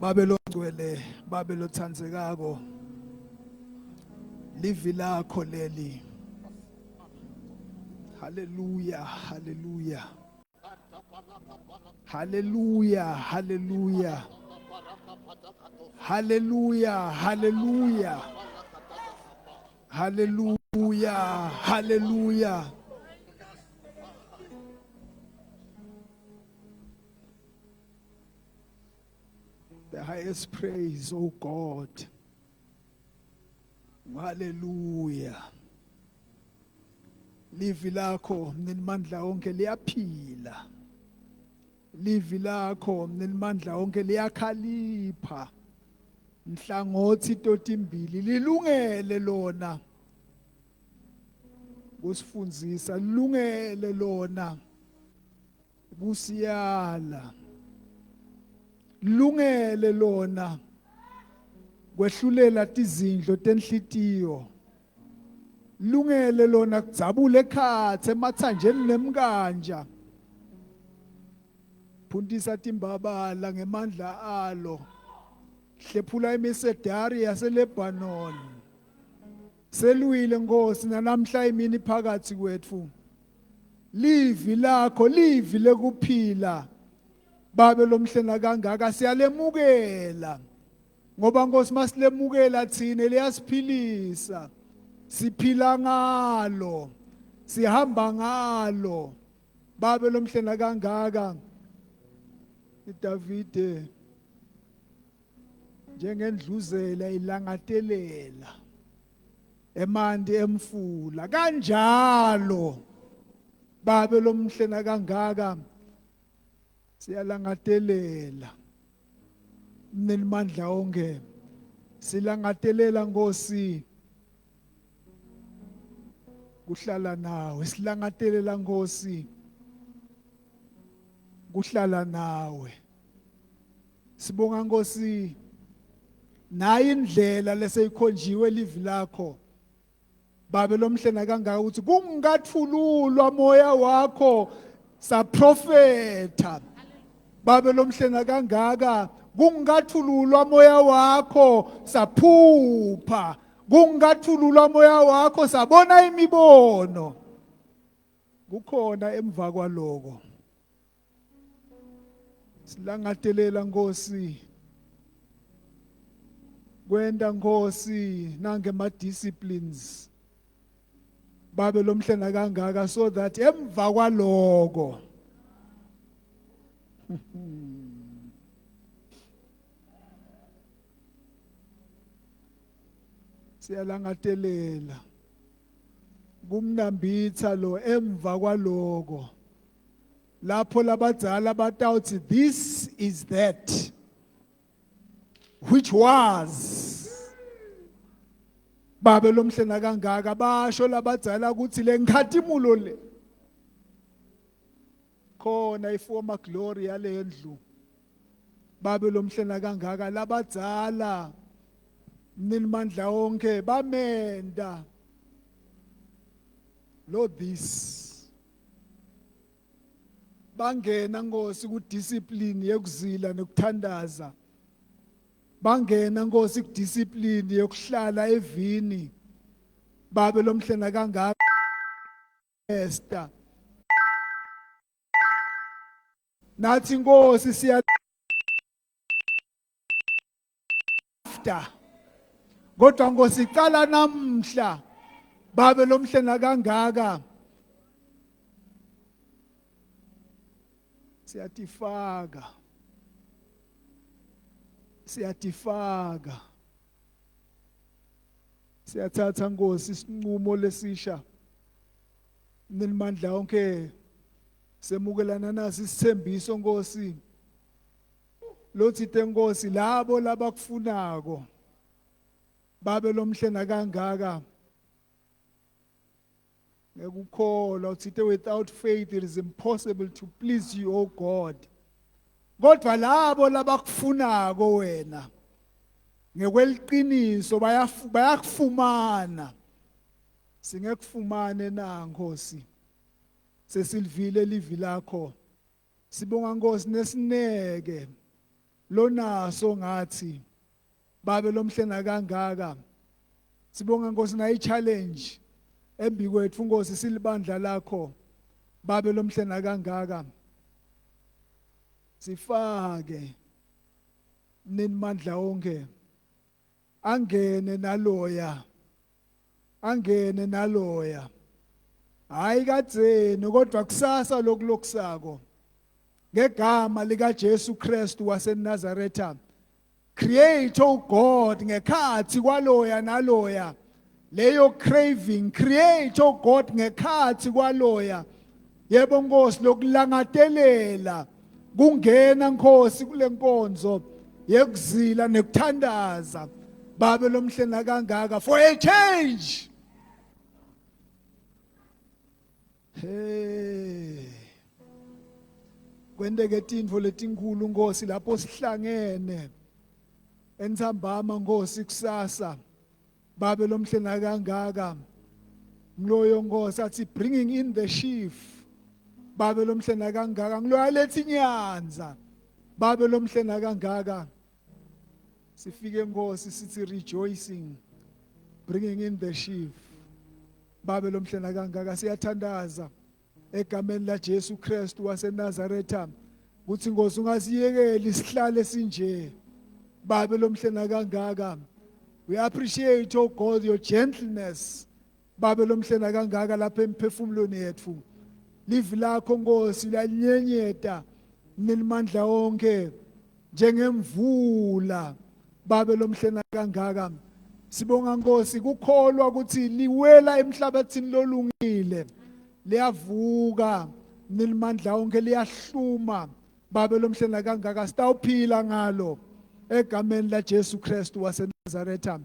Babelo ngcwele, babelo thandzekako. Livi lakho leli. Hallelujah, hallelujah. Hallelujah, hallelujah. Hallelujah, hallelujah. Hallelujah, hallelujah. The highest praise, oh God. Hallelujah. Livi lakho mninimandla onke liyaphila. Livi lakho mninimandla onke liyakhalipha. Nhlangothi totimbili lilungele lona. Kusifundzisa lilungele lona. Kusiyala. Lungele lona kwehlulela tizindlo tenhlitiyo. Lungele lona kudzabula ekhatsi emathanjeni nemkanja. Phundisa timbabala ngemandla alo. Hlephula imisedari yaseLebanon. Selwile Nkosi nanamhla imini phakathi kwethu. Livi lakho livi lekuphila. Babe lomhlena kangaka siyalemukela ngoba Nkosi masilemukela thina liyasiphilisa siphila ngalo sihamba ngalo babe lomhlena kangaka uDavide njengendluzela ilangatelela emandi emfula kanjalo babe lomhlena kangaka siyalangatelela mninimandla onke silangatelela Nkosi kuhlala nawe silangatelela Nkosi kuhlala nawe sibonga Nkosi nayi indlela leseyikhonjiwe livi lakho babe lomhlena kangaka ukuthi kungathululwa moya wakho saprofeta babe lomhlena kangaka kungathululwa moya wakho saphupha kungathululwa moya wakho sabona imibono kukhona emva kwaloko silangatelela Nkosi kwenda Nkosi nangema disciplines babe lomhlena kangaka so that emva kwaloko siyalangatelela kumnambitha lo emva kwaloko lapho labadzala batawuthi this is that which was babe lomhlena kangaka basho labadzala ukuthi lenkhathimulo le khona iformer glory yalendlu babe lomhlena kangaka labadzala mninimandla onke bamenda lo this bangena Nkosi kudiscipline yekuzila nekuthandaza bangena Nkosi kudiscipline yokuhlala evini babe lomhlena kangaka Esther nathi Nkosi siya after kodwa Nkosi icala namhla babe lomhlena kangaka siyatifaka siyathatha Nkosi isinqumo lesisha mninimandla onke semukelana naso isithembiso Nkosi lothite Nkosi labo labakufunako babe lomhlena kangaka ngekukholwa uthite without faith it is impossible to please you O God kodwa labo labakufunako wena ngekweliqiniso bayakufumana singekufumane na Nkosi sesilivile livi lakho sibonga Nkosi nesineke lonaso ngathi babe lomhlena kangaka. Sibonga Nkosi na i-challenge embi kwethu Nkosi silibandla lakho babe lomhlena kangaka. Sifake nenimandla onke angene naloya hayi kadzeni kodwa kusasa lokulokusako ngegama lika Jesu Kristu waseNazaretha. Create, oh God, ngekhathi kwaloya naloya leyo craving. Create, oh God, ngekhathi kwaloya yebo Nkosi lokulangatelela kungena Nkosi kule nkonzo yekuzila nekuthandaza babe lomhlena kangaka for a change. Hey, kwendeke tintfo letinkulu Nkosi lapho sihlangene entsambama Nkosi kusasa babe lomhlena kangaka. Mloyo Nkosi athi bringing in the sheaf babe lomhlena kangaka. Ngiloya lethi nyanza babe lomhlena kangaka. Sifike Nkosi sithi rejoicing bringing in the sheaf babe lomhlena kangaka. Siyathandaza egameni la Jesu Kristu waseNazaretha kuthi Nkosi ungasiyekeli sihlale sinje babe lomhlena kangaka. We appreciate, oh God, your gentleness babe lomhlena kangaka lapha emphefumulweni yethu. Livi lakho Nkosi liyanyenyeta nilimandla onke njengemvula babe lomhlena kangaka. Sibonga Nkosi kukholwa ukuthi liwela emhlabathini lolungile liyavuka nilimandla onke liyahluma babe lomhlena kangaka. Sitawuphila ngalo egameni la Jesu Kristu waseNazaretha.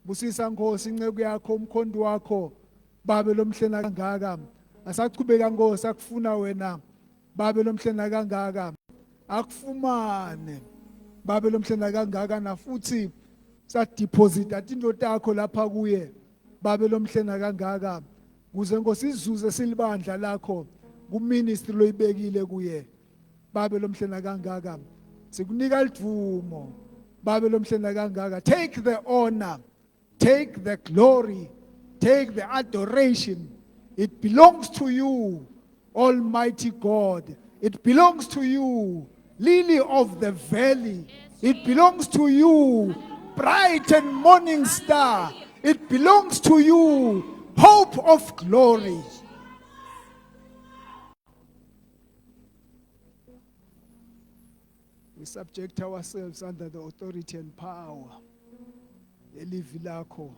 Busisa Nkosi inceke yakho umkhondo wakho babe lomhlena kangaka. Asachubeka Nkosi akufuna wena babe lomhlena kangaka. Akufumane babe lomhlena kangaka na futhi sa deposit atinto takho lapha kuye babe lomhlena kangaka kuze Nkosi izuze silibandla lakho ku ministry loyibekile kuye babe lomhlena kangaka. Sikunika lidvumo babe lomhlena kangaka. Take the honor, take the glory, take the adoration. It belongs to you, Almighty God. It belongs to you, Lily of the Valley. It belongs to you, bright and morning star. It belongs to you, hope of glory. We subject ourselves under the authority and power. Elivi lakho